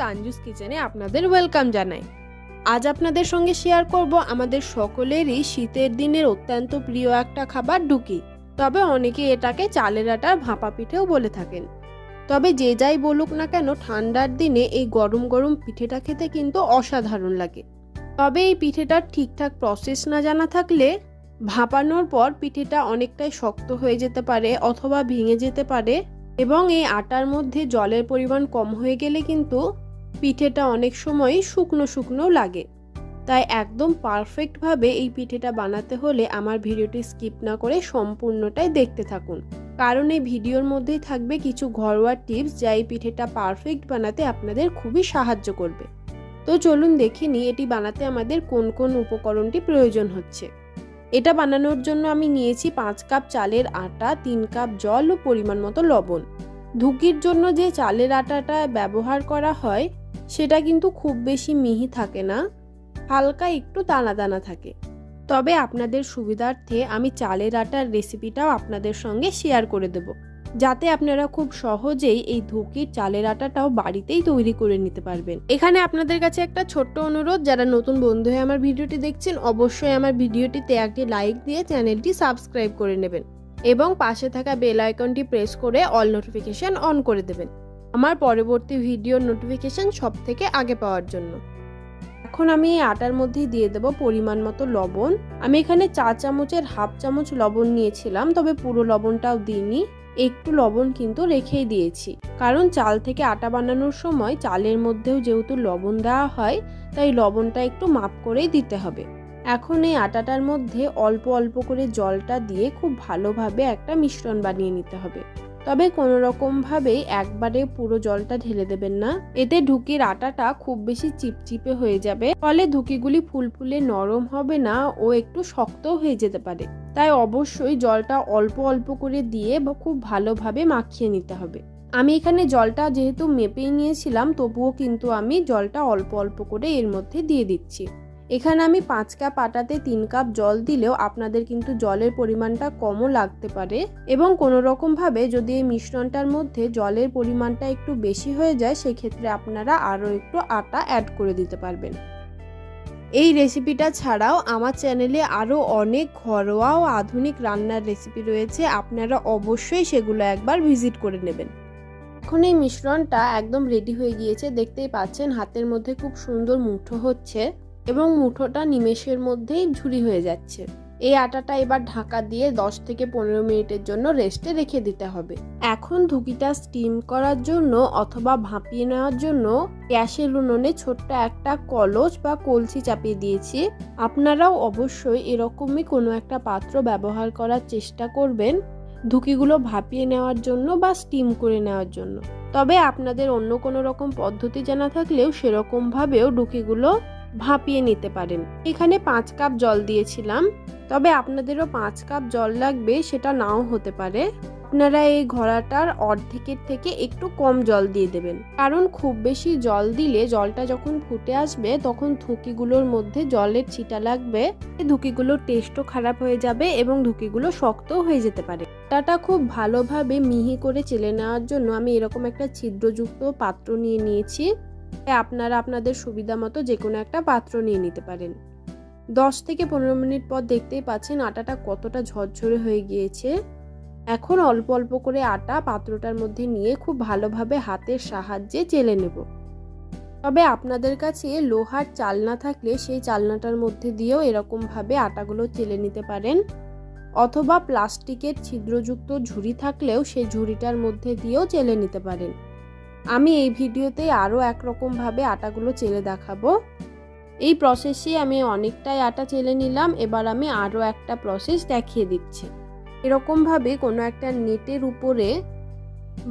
তানজুস কিচেনে আপনাদের ওয়েলকাম জানাই। আজ আপনাদের সঙ্গে শেয়ার করব আমাদের সকলেরই শীতের দিনের অত্যন্ত প্রিয় একটা খাবার ঢুকি। তবে অনেকে এটাকে চালের আটার ভাপা পিঠেও বলে থাকেন। তবে যে যাই বলুক না কেন, ঠান্ডার দিনে এই গরম গরম পিঠেটা খেতে কিন্তু অসাধারণ লাগে। তবে এই পিঠেটার ঠিকঠাক প্রসেস না জানা থাকলে ভাপানোর পর পিঠেটা অনেকটাই শক্ত হয়ে যেতে পারে অথবা ভেঙে যেতে পারে, এবং এই আটার মধ্যে জলের পরিমাণ কম হয়ে গেলে কিন্তু পিঠেটা অনেক সময় শুকনো শুকনো লাগে। তাই একদম পারফেক্টভাবে এই পিঠেটা বানাতে হলে আমার ভিডিওটি স্কিপ না করে সম্পূর্ণটাই দেখতে থাকুন, কারণ এই ভিডিওর মধ্যেই থাকবে কিছু ঘরোয়া টিপস যা এই পিঠেটা পারফেক্ট বানাতে আপনাদের খুবই সাহায্য করবে। তো চলুন দেখে নিই এটি বানাতে আমাদের কোন কোন উপকরণটি প্রয়োজন হচ্ছে। এটা বানানোর জন্য আমি নিয়েছি 5 কাপ চালের আটা, 3 কাপ জল ও পরিমাণ মতো লবণ। ধুকির জন্য যে চালের আটাটা ব্যবহার করা হয় সেটা কিন্তু খুব বেশি মিহি থাকে না, হালকা একটু দানা দানা থাকে। তবে আপনাদের সুবিধার্থে আমি চালের আটার রেসিপিটাও আপনাদের সঙ্গে শেয়ার করে দেব, যাতে আপনারা খুব সহজেই এই ধুকির চালের আটাটাও বাড়িতেই তৈরি করে নিতে পারবেন। এখানে আপনাদের কাছে একটা ছোট্ট অনুরোধ, যারা নতুন বন্ধু হয়ে আমার ভিডিওটি দেখছেন অবশ্যই আমার ভিডিওটিতে একটি লাইক দিয়ে চ্যানেলটি সাবস্ক্রাইব করে নেবেন এবং পাশে থাকা বেল আইকনটি প্রেস করে অল নোটিফিকেশন অন করে দেবেন আমার পরবর্তী ভিডিওর নোটিফিকেশন সব থেকে আগে পাওয়ার জন্য। এখন আমি এই আটার মধ্যেই দিয়ে দেব পরিমাণ মতো লবণ। আমি এখানে 4 চামচের হাফ চামচ লবণ নিয়েছিলাম, তবে পুরো লবণটাও দিইনি, একটু লবণ কিন্তু রেখেই দিয়েছি, কারণ চাল থেকে আটা বানানোর সময় চালের মধ্যেও যেহেতু লবণ দেওয়া হয় তাই লবণটা একটু মাপ করেই দিতে হবে। এখন এই আটাটার মধ্যে অল্প অল্প করে জলটা দিয়ে খুব ভালোভাবে একটা মিশ্রণ বানিয়ে নিতে হবে। তবে কোনো রকমভাবে একবারে পুরো জলটা ঢেলে দেবেন না, এতে ধুকির আটাটা খুব বেশি চিপচিপে হয়ে যাবে, ফলে ধুকিগুলি ফুলফুলে নরম হবে না ও একটু শক্তও হয়ে যেতে পারে। তাই অবশ্যই জলটা অল্প অল্প করে দিয়ে খুব ভালোভাবে মাখিয়ে নিতে হবে। আমি এখানে জলটা যেহেতু মেপেই নিয়েছিলাম, তবুও কিন্তু আমি জলটা অল্প অল্প করে এর মধ্যে দিয়ে দিচ্ছি। এখানে আমি 5 কাপ আটাতে 3 কাপ জল দিলেও আপনাদের কিন্তু জলের পরিমাণটা কমও লাগতে পারে, এবং কোনো রকমভাবে যদি এই মিশ্রণটার মধ্যে জলের পরিমাণটা একটু বেশি হয়ে যায় সেক্ষেত্রে আপনারা আরও একটু আটা অ্যাড করে দিতে পারবেন। এই রেসিপিটা ছাড়াও আমার চ্যানেলে আরও অনেক ঘরোয়া ও আধুনিক রান্নার রেসিপি রয়েছে, আপনারা অবশ্যই সেগুলো একবার ভিজিট করে নেবেন। এখন এই মিশ্রণটা একদম রেডি হয়ে গিয়েছে, দেখতেই পাচ্ছেন হাতের মধ্যে খুব সুন্দর মুঠো হচ্ছে এবং মুঠোটা নিমেষের মধ্যেই ঝুরি হয়ে যাচ্ছে। এই আটাটা এবার ঢাকা দিয়ে 10 থেকে 15 মিনিটের জন্য রেস্টে রেখে দিতে হবে। এখন ধুকিটা স্টিম করার জন্য অথবা ভাপিয়ে নেওয়ার জন্য গ্যাসের উনুনে ছোট্ট একটা কলস বা কলসি চাপিয়ে দিয়েছি। আপনারাও অবশ্যই এরকমই কোনো একটা পাত্র ব্যবহার করার চেষ্টা করবেন ধুকিগুলো ভাপিয়ে নেওয়ার জন্য বা স্টিম করে নেওয়ার জন্য। তবে আপনাদের অন্য কোনো রকম পদ্ধতি জানা থাকলেও সেরকমভাবেও ধুকিগুলো ভাপিয়ে নিতে পারেন। এখানে 5 কাপ জল দিয়েছিলাম, তবে আপনাদেরও 5 কাপ জল লাগবে সেটা নাও হতে পারে। আপনারা এই ঘড়াটার অর্ধেকের থেকে একটু কম জল দিয়ে দেবেন, কারণ খুব বেশি জল দিলে জলটা যখন ফুটে আসবে তখন ধুকিগুলোর মধ্যে জলের ছিটা লাগবে, ধুকিগুলোর টেস্টও খারাপ হয়ে যাবে এবং ধুকিগুলো শক্তও হয়ে যেতে পারে। আটাটা খুব ভালোভাবে মিহি করে চেলে নেওয়ার জন্য আমি এরকম একটা ছিদ্রযুক্ত পাত্র নিয়ে নিয়েছি। আপনারা আপনাদের সুবিধা মতো যে কোনো একটা পাত্র নিয়ে নিতে পারেন। 10 থেকে 15 মিনিট পর দেখতেই পাচ্ছেন আটাটা কতটা ঝরঝরে হয়ে গিয়েছে। এখন অল্প অল্প করে আটা পাত্রটার মধ্যে নিয়ে খুব ভালোভাবে হাতের সাহায্যে চেলে নেব। তবে আপনাদের কাছে লোহার চালনা থাকলে সেই চালনাটার মধ্যে দিয়েও এরকমভাবে আটাগুলো চেলে নিতে পারেন, অথবা প্লাস্টিকের ছিদ্রযুক্ত ঝুড়ি থাকলেও সেই ঝুড়িটার মধ্যে দিয়েও চেলে নিতে পারেন। আমি এই ভিডিওতে আরও একরকমভাবে আটাগুলো চেলে দেখাবো। এই প্রসেসে আমি অনেকটাই আটা চেলে নিলাম, এবার আমি আরও একটা প্রসেস দেখিয়ে দিচ্ছি। এরকমভাবে কোনো একটা নেটের উপরে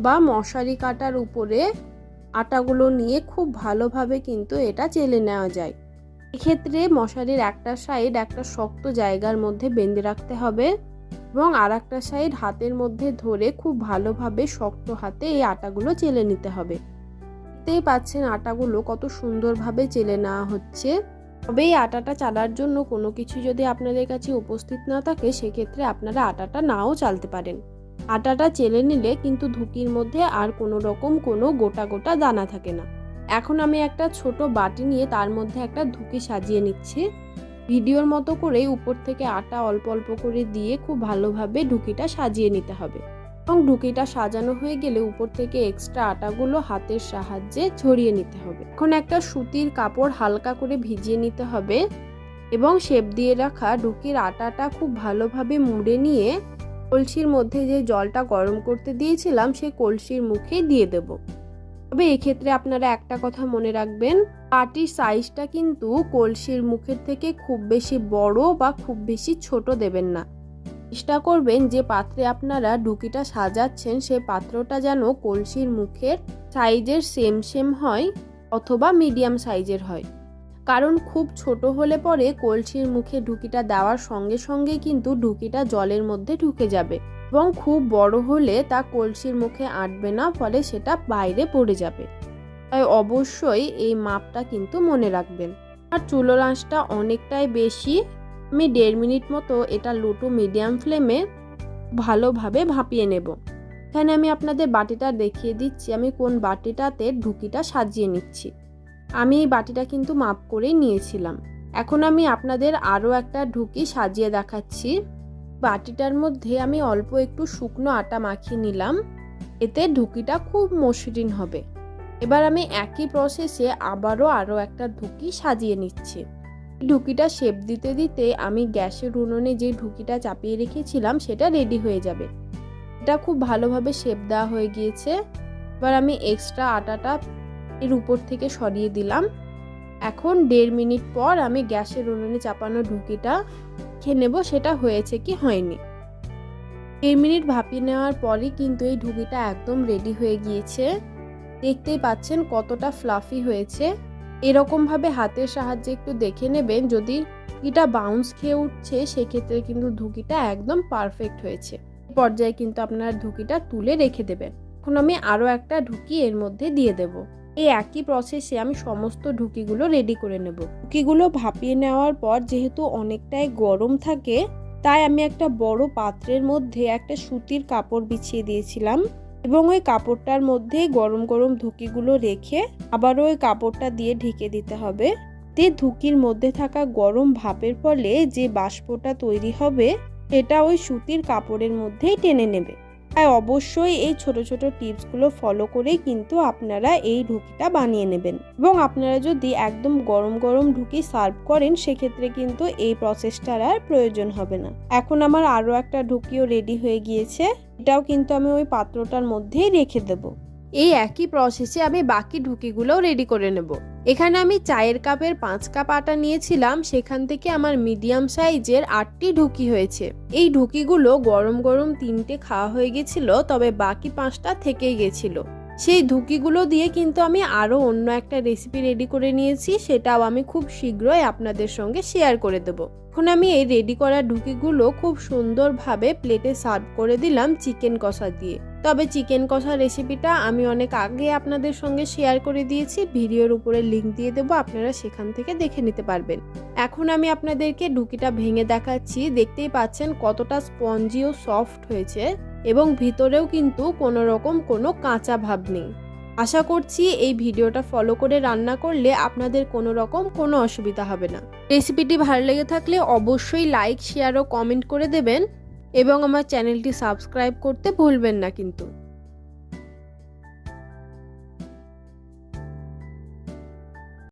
বা মশারি কাটার উপরে আটাগুলো নিয়ে খুব ভালোভাবে কিন্তু এটা চেলে নেওয়া যায়। এক্ষেত্রে মশারির একটা সাইড একটা শক্ত জায়গার মধ্যে বেঁধে রাখতে হবে এবং আর একটা সাইড হাতের মধ্যে ধরে খুব ভালোভাবে শক্ত হাতে এই আটাগুলো চেলে নিতে হবে। দেখতেই পাচ্ছেন আটাগুলো কত সুন্দরভাবে চেলে নেওয়া হচ্ছে। তবে এই আটাটা চালার জন্য কোনো কিছু যদি আপনাদের কাছে উপস্থিত না থাকে সেক্ষেত্রে আপনারা আটাটা নাও চালতে পারেন। আটাটা চেলে নিলে কিন্তু ধুকির মধ্যে আর কোনো রকম কোনো গোটা গোটা দানা থাকে না। এখন আমি একটা ছোট বাটি নিয়ে তার মধ্যে একটা ঢুকি সাজিয়ে নিচ্ছি। ভিডিওর মতো করে উপর থেকে আটা অল্প অল্প করে দিয়ে খুব ভালোভাবে ঢুকিটা সাজিয়ে নিতে হবে। এবং ঢুকিটা সাজানো হয়ে গেলে উপর থেকে এক্সট্রা আটাগুলো হাতের সাহায্যে ছড়িয়ে নিতে হবে। এখন একটা সুতির কাপড় হালকা করে ভিজিয়ে নিতে হবে এবং শেপ দিয়ে রাখা ঢুকির আটাটা খুব ভালোভাবে মুড়ে নিয়ে কলসির মধ্যে যে জলটা গরম করতে দিয়েছিলাম সেই কলসির মুখে দিয়ে দেব। তবে এক্ষেত্রে আপনারা একটা কথা মনে রাখবেন, বাটির সাইজটা কিন্তু কলসির মুখের থেকে খুব বেশি বড় বা খুব বেশি ছোট দেবেন না। চেষ্টা করবেন যে পাত্রে আপনারা ঢুকিটা সাজাচ্ছেন সেই পাত্রটা যেন কলসির মুখের সাইজের সেম হয় অথবা মিডিয়াম সাইজের হয়। কারণ খুব ছোট হলে পরে কলসির মুখে ঢুকিটা দেওয়ার সঙ্গে সঙ্গে কিন্তু ঢুকিটা জলের মধ্যে ঢুকে যাবে এবং খুব বড় হলে তা কলসির মুখে আটবে না, ফলে সেটা বাইরে পড়ে যাবে। তাই অবশ্যই এই মাপটা কিন্তু মনে রাখবেন। আর চুলোর আঁচটা অনেকটাই বেশি, আমি 1.5 মিনিট মতো এটা লো টু মিডিয়াম ফ্লেমে ভালোভাবে ভাপিয়ে নেব। এখানে আমি আপনাদের বাটিটা দেখিয়ে দিচ্ছি আমি কোন বাটিটাতে ঢুকিটা সাজিয়ে নিচ্ছি। আমি এই বাটিটা কিন্তু মাপ করেই নিয়েছিলাম। এখন আমি আপনাদের আরও একটা ঢুকি সাজিয়ে দেখাচ্ছি। বাটিটার মধ্যে আমি অল্প একটু শুকনো আটা মাখিয়ে নিলাম, এতে ঢুকিটা খুব মসৃণ হবে। এবার আমি একই প্রসেসে আরও একটা ঢুকি সাজিয়ে নিচ্ছি। ঢুকিটা শেপ দিতে দিতে আমি গ্যাসের উনুনে যে ঢুকিটা চাপিয়ে রেখেছিলাম সেটা রেডি হয়ে যাবে। এটা খুব ভালোভাবে শেপ দেওয়া হয়ে গিয়েছে। এবার আমি এক্সট্রা আটাটা এর উপর থেকে সরিয়ে দিলাম। এখন 1.5 মিনিট পর আমি গ্যাসের উনুনে চাপানো ঢুকিটা খেয়ে নেব সেটা হয়েছে কি হয়নি। 1.5 মিনিট ভাপিয়ে নেওয়ার পরই কিন্তু এই ঢুকিটা একদম রেডি হয়ে গিয়েছে। দেখতেই পাচ্ছেন কতটা ফ্লাফি হয়েছে। এরকমভাবে হাতের সাহায্যে একটু দেখে নেবেন, যদি ঢুকিটা বাউন্স খেয়ে উঠছে সেক্ষেত্রে কিন্তু ঢুকিটা একদম পারফেক্ট হয়েছে। এই পর্যায়ে কিন্তু আপনারা ঢুকিটা তুলে রেখে দেবেন। এখন আমি আরও একটা ঢুকি এর মধ্যে দিয়ে দেব। এই একই প্রসেসে আমি সমস্ত ঢুকিগুলো রেডি করে নেব। ঢুকিগুলো ভাপিয়ে নেওয়ার পর যেহেতু অনেকটাই গরম থাকে, তাই আমি একটা বড় পাত্রের মধ্যে একটা সুতির কাপড় বিছিয়ে দিয়েছিলাম এবং ওই কাপড়টার মধ্যে গরম গরম ঢুকিগুলো রেখে আবারও ওই কাপড়টা দিয়ে ঢেকে দিতে হবে। তে ঢুকির মধ্যে থাকা গরম ভাপের ফলে যে বাষ্পটা তৈরি হবে সেটা ওই সুতির কাপড়ের মধ্যেই টেনে নেবে। তাই অবশ্যই এই ছোট ছোট টিপসগুলো ফলো করেই কিন্তু আপনারা এই ঢুকিটা বানিয়ে নেবেন। এবং আপনারা যদি একদম গরম গরম ঢুকি সার্ভ করেন সেক্ষেত্রে কিন্তু এই প্রসেসটার আর প্রয়োজন হবে না। এখন আমার আরও একটা ঢুকিও রেডি হয়ে গিয়েছে, এটাও কিন্তু আমি ওই পাত্রটার মধ্যেই রেখে দেব। এই একই প্রসেসে আমি বাকি ঢুকিগুলোও রেডি করে নেব। এখানে আমি চায়ের কাপের 5 কাপ আটা নিয়েছিলাম, সেখান থেকে আমার মিডিয়াম সাইজের 8টি ঢুকি হয়েছে। এই ঢুকিগুলো গরম গরম 3টে খাওয়া হয়ে গেছিল, তবে বাকি 5টা থেকেই গেছিল। সেই ঢুকিগুলো দিয়ে কিন্তু আমি আরও অন্য একটা রেসিপি রেডি করে নিয়েছি, সেটাও আমি খুব শীঘ্রই আপনাদের সঙ্গে শেয়ার করে দেব। এখন আমি এই রেডি করা ঢুকিগুলো খুব সুন্দরভাবে প্লেটে সার্ভ করে দিলাম চিকেন কষা দিয়ে। তবে চিকেন কষা রেসিপিটা আমি অনেক আগে আপনাদের সঙ্গে শেয়ার করে দিয়েছি, ভিডিওর উপরে লিংক দিয়ে দেবো, আপনারা সেখান থেকে দেখে নিতে পারবেন। এখন আমি আপনাদেরকে ঢুকিটা ভেঙে দেখাচ্ছি। দেখতেই পাচ্ছেন কতটা স্পঞ্জি ও সফট হয়েছে এবং ভিতরেও কিন্তু কোনো কাঁচা ভাব নেই। আশা করছি এই ভিডিওটা ফলো করে রান্না করলে আপনাদের কোনো অসুবিধা হবে না। রেসিপিটি ভালো লেগে থাকলে অবশ্যই লাইক, শেয়ার ও কমেন্ট করে দেবেন এবং আমার চ্যানেলটি সাবস্ক্রাইব করতে ভুলবেন না কিন্তু।